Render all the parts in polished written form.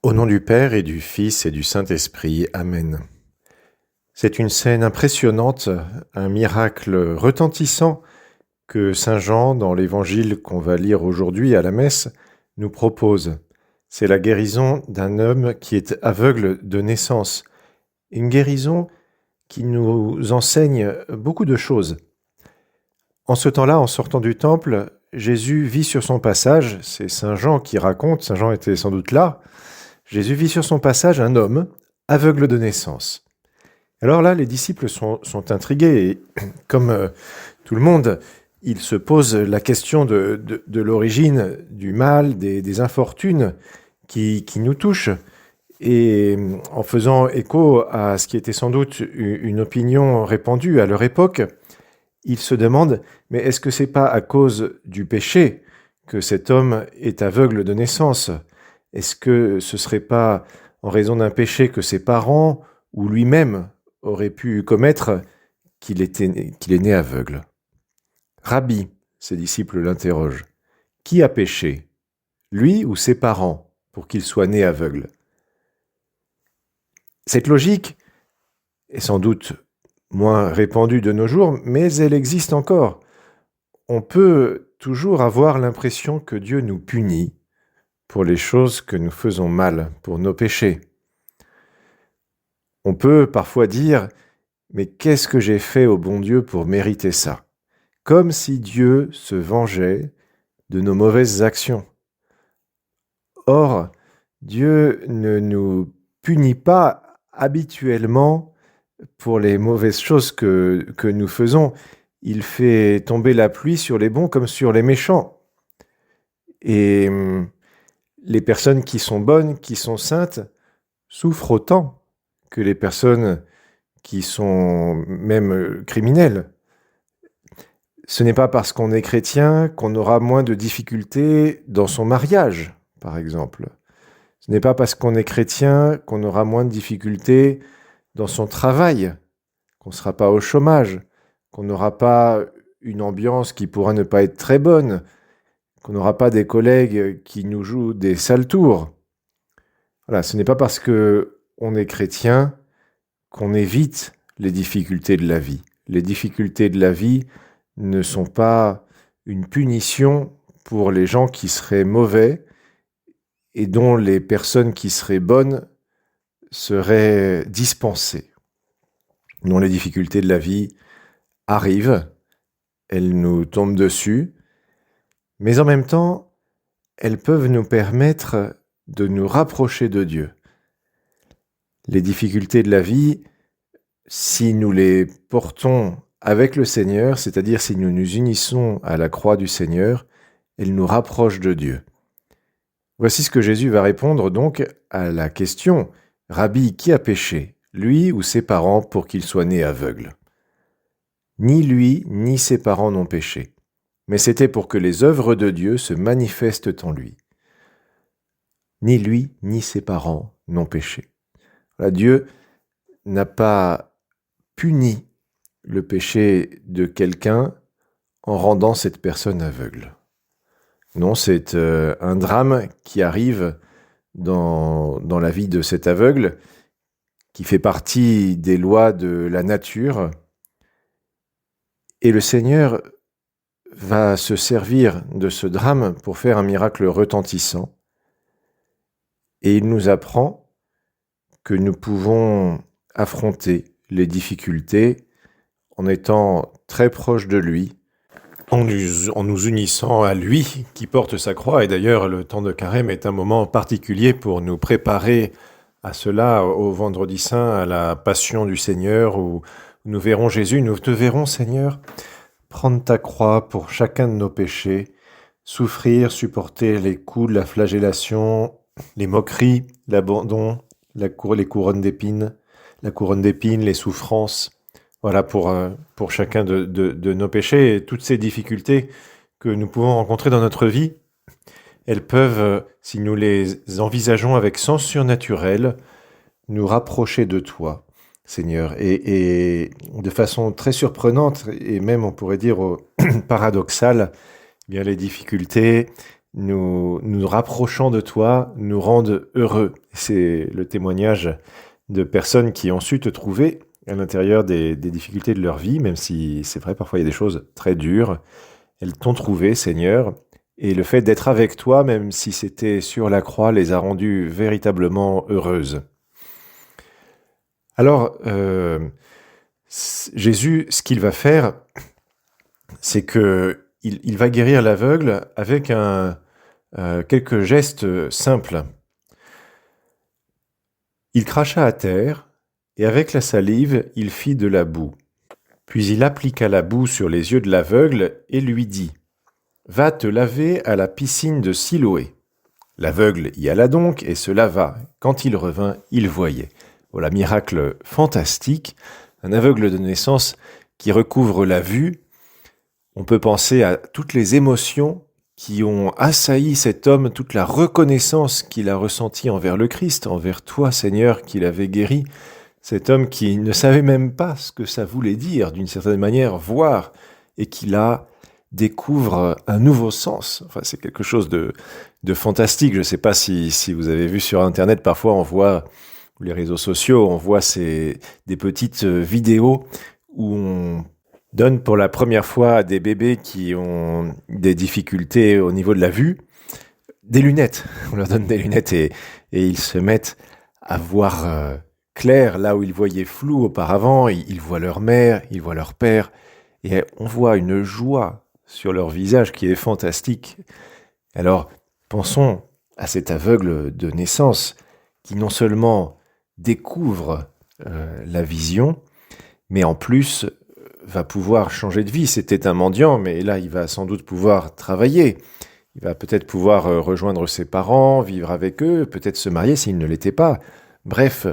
Au nom du Père et du Fils et du Saint-Esprit. Amen. C'est une scène impressionnante, un miracle retentissant que Saint Jean, dans l'évangile qu'on va lire aujourd'hui à la messe, nous propose. C'est la guérison d'un homme qui est aveugle de naissance. Une guérison qui nous enseigne beaucoup de choses. En ce temps-là, en sortant du temple, Jésus vit sur son passage, c'est Saint Jean qui raconte, Saint Jean était sans doute là, Jésus vit sur son passage un homme aveugle de naissance. Alors là, les disciples sont intrigués et comme tout le monde, ils se posent la question de l'origine du mal, des infortunes qui nous touchent. Et en faisant écho à ce qui était sans doute une opinion répandue à leur époque, ils se demandent, mais est-ce que c'est pas à cause du péché que cet homme est aveugle de naissance ? Est-ce que ce serait pas en raison d'un péché que ses parents ou lui-même auraient pu commettre qu'il est né aveugle ? Rabbi, ses disciples l'interrogent, qui a péché, lui ou ses parents, pour qu'il soit né aveugle ? Cette logique est sans doute moins répandue de nos jours, mais elle existe encore. On peut toujours avoir l'impression que Dieu nous punit pour les choses que nous faisons mal, pour nos péchés. On peut parfois dire « Mais qu'est-ce que j'ai fait au bon Dieu pour mériter ça ?» Comme si Dieu se vengeait de nos mauvaises actions. Or, Dieu ne nous punit pas habituellement pour les mauvaises choses que nous faisons. Il fait tomber la pluie sur les bons comme sur les méchants. Et les personnes qui sont bonnes, qui sont saintes, souffrent autant que les personnes qui sont même criminelles. Ce n'est pas parce qu'on est chrétien qu'on aura moins de difficultés dans son mariage, par exemple. Ce n'est pas parce qu'on est chrétien qu'on aura moins de difficultés dans son travail, qu'on ne sera pas au chômage, qu'on n'aura pas une ambiance qui pourra ne pas être très bonne, qu'on n'aura pas des collègues qui nous jouent des sales tours. Voilà, ce n'est pas parce qu'on est chrétien qu'on évite les difficultés de la vie. Les difficultés de la vie ne sont pas une punition pour les gens qui seraient mauvais et dont les personnes qui seraient bonnes seraient dispensées. Non, les difficultés de la vie arrivent, elles nous tombent dessus, mais en même temps, elles peuvent nous permettre de nous rapprocher de Dieu. Les difficultés de la vie, si nous les portons avec le Seigneur, c'est-à-dire si nous nous unissons à la croix du Seigneur, elles nous rapprochent de Dieu. Voici ce que Jésus va répondre donc à la question « Rabbi, qui a péché, lui ou ses parents, pour qu'il soit né aveugle ?» Ni lui, ni ses parents n'ont péché, mais c'était pour que les œuvres de Dieu se manifestent en lui. Ni lui, ni ses parents n'ont péché. Voilà, Dieu n'a pas puni le péché de quelqu'un en rendant cette personne aveugle. Non, c'est un drame qui arrive dans la vie de cet aveugle, qui fait partie des lois de la nature. Et le Seigneur va se servir de ce drame pour faire un miracle retentissant. Et il nous apprend que nous pouvons affronter les difficultés en étant très proches de lui, en nous unissant à lui qui porte sa croix. Et d'ailleurs, le temps de Carême est un moment particulier pour nous préparer à cela, au Vendredi Saint, à la Passion du Seigneur, où nous verrons Jésus, nous te verrons, Seigneur, prendre ta croix pour chacun de nos péchés, souffrir, supporter les coups de la flagellation, les moqueries, l'abandon, les couronnes d'épines, les souffrances. Voilà pour chacun de nos péchés et toutes ces difficultés que nous pouvons rencontrer dans notre vie. Elles peuvent, si nous les envisageons avec sens surnaturel, nous rapprocher de toi, Seigneur. Et de façon très surprenante, et même on pourrait dire paradoxale, eh bien les difficultés nous rapprochant de toi, nous rendent heureux. C'est le témoignage de personnes qui ont su te trouver à l'intérieur des difficultés de leur vie, même si c'est vrai, parfois il y a des choses très dures. Elles t'ont trouvé, Seigneur, et le fait d'être avec toi, même si c'était sur la croix, les a rendues véritablement heureuses. Alors, Jésus, ce qu'il va faire, c'est que il va guérir l'aveugle avec quelques gestes simples. Il cracha à terre, et avec la salive, il fit de la boue. Puis il appliqua la boue sur les yeux de l'aveugle et lui dit « Va te laver à la piscine de Siloé ». L'aveugle y alla donc et se lava. Quand il revint, il voyait. Voilà, miracle fantastique. Un aveugle de naissance qui recouvre la vue. On peut penser à toutes les émotions qui ont assailli cet homme, toute la reconnaissance qu'il a ressentie envers le Christ, envers toi, Seigneur, qu'il avait guéri. Cet homme qui ne savait même pas ce que ça voulait dire, d'une certaine manière, voir, et qui là découvre un nouveau sens. Enfin, c'est quelque chose de fantastique. Je ne sais pas si vous avez vu sur Internet, parfois on voit, ou les réseaux sociaux, on voit des petites vidéos où on donne pour la première fois à des bébés qui ont des difficultés au niveau de la vue, des lunettes. On leur donne des lunettes et ils se mettent à voir clair là où ils voyaient flou auparavant. Ils voient leur mère, ils voient leur père, et on voit une joie sur leur visage qui est fantastique. Alors, pensons à cet aveugle de naissance qui non seulement découvre la vision, mais en plus va pouvoir changer de vie. C'était un mendiant, mais là, il va sans doute pouvoir travailler. Il va peut-être pouvoir rejoindre ses parents, vivre avec eux, peut-être se marier s'il ne l'était pas. Bref,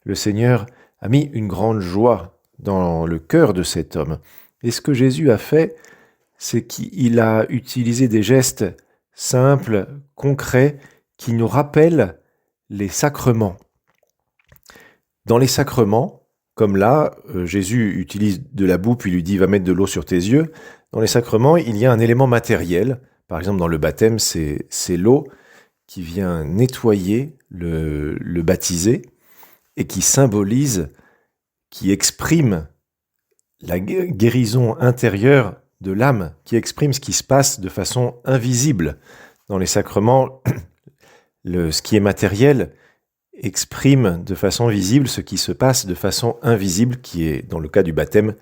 le Seigneur a mis une grande joie dans le cœur de cet homme. Et ce que Jésus a fait, c'est qu'il a utilisé des gestes simples, concrets, qui nous rappellent les sacrements. Dans les sacrements, comme là, Jésus utilise de la boue puis lui dit « va mettre de l'eau sur tes yeux », dans les sacrements, il y a un élément matériel. Par exemple, dans le baptême, c'est l'eau qui vient nettoyer le baptisé et qui symbolise, qui exprime la guérison intérieure de l'âme, qui exprime ce qui se passe de façon invisible. Dans les sacrements, ce qui est matériel exprime de façon visible ce qui se passe de façon invisible, qui est, dans le cas du baptême,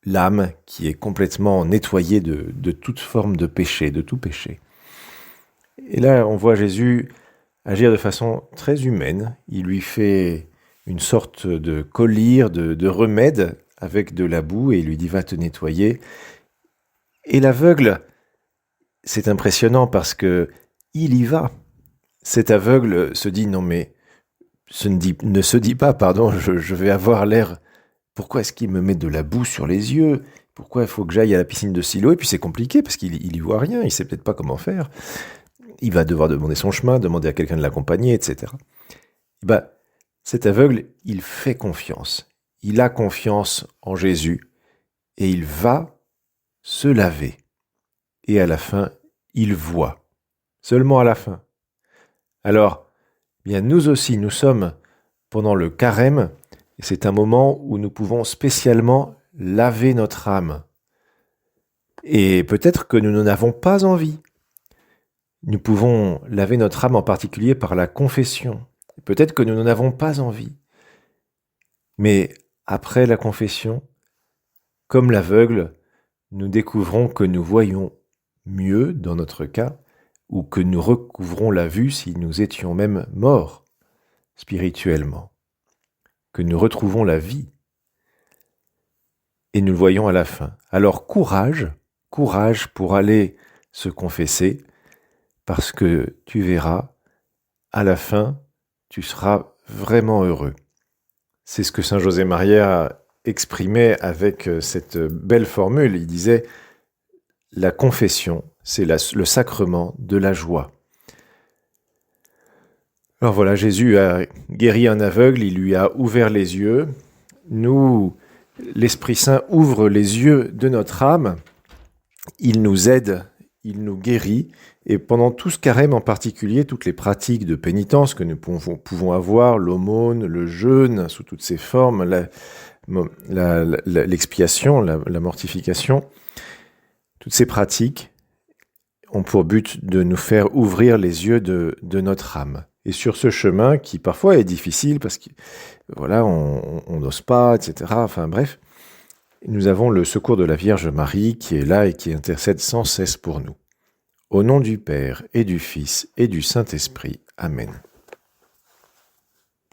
l'âme qui est complètement nettoyée de toute forme de péché, de tout péché. Et là, on voit Jésus agir de façon très humaine. Il lui fait une sorte de collyre, de remède avec de la boue, et il lui dit « va te nettoyer ». Et l'aveugle, c'est impressionnant parce que il y va. Cet aveugle se dit « non mais, ne se dit pas, pardon, je vais avoir l'air... Pourquoi est-ce qu'il me met de la boue sur les yeux ? Pourquoi il faut que j'aille à la piscine de Siloé ? Et puis c'est compliqué parce qu'il y voit rien, il sait peut-être pas comment faire. Il va devoir demander son chemin, demander à quelqu'un de l'accompagner, etc. Et cet aveugle, il fait confiance. Il a confiance en Jésus et il va se laver. Et à la fin, il voit. Seulement à la fin. Alors, bien nous aussi, nous sommes pendant le carême, et c'est un moment où nous pouvons spécialement laver notre âme. Et peut-être que nous n'en avons pas envie. Nous pouvons laver notre âme en particulier par la confession. Peut-être que nous n'en avons pas envie. Mais après la confession, comme l'aveugle, nous découvrons que nous voyons mieux dans notre cas, ou que nous recouvrons la vue si nous étions même morts spirituellement, que nous retrouvons la vie, et nous le voyons à la fin. Alors courage pour aller se confesser, parce que tu verras, à la fin, tu seras vraiment heureux. C'est ce que Saint José Maria exprimait avec cette belle formule. Il disait « La confession, c'est le sacrement de la joie ». Alors voilà, Jésus a guéri un aveugle, il lui a ouvert les yeux. Nous, l'Esprit Saint ouvre les yeux de notre âme. Il nous aide, il nous guérit, et pendant tout ce carême en particulier, toutes les pratiques de pénitence que nous pouvons avoir, l'aumône, le jeûne sous toutes ses formes, l'expiation, la mortification, toutes ces pratiques ont pour but de nous faire ouvrir les yeux de notre âme. Et sur ce chemin qui parfois est difficile parce que voilà, on n'ose pas, etc. Enfin bref, nous avons le secours de la Vierge Marie qui est là et qui intercède sans cesse pour nous. Au nom du Père et du Fils et du Saint-Esprit. Amen.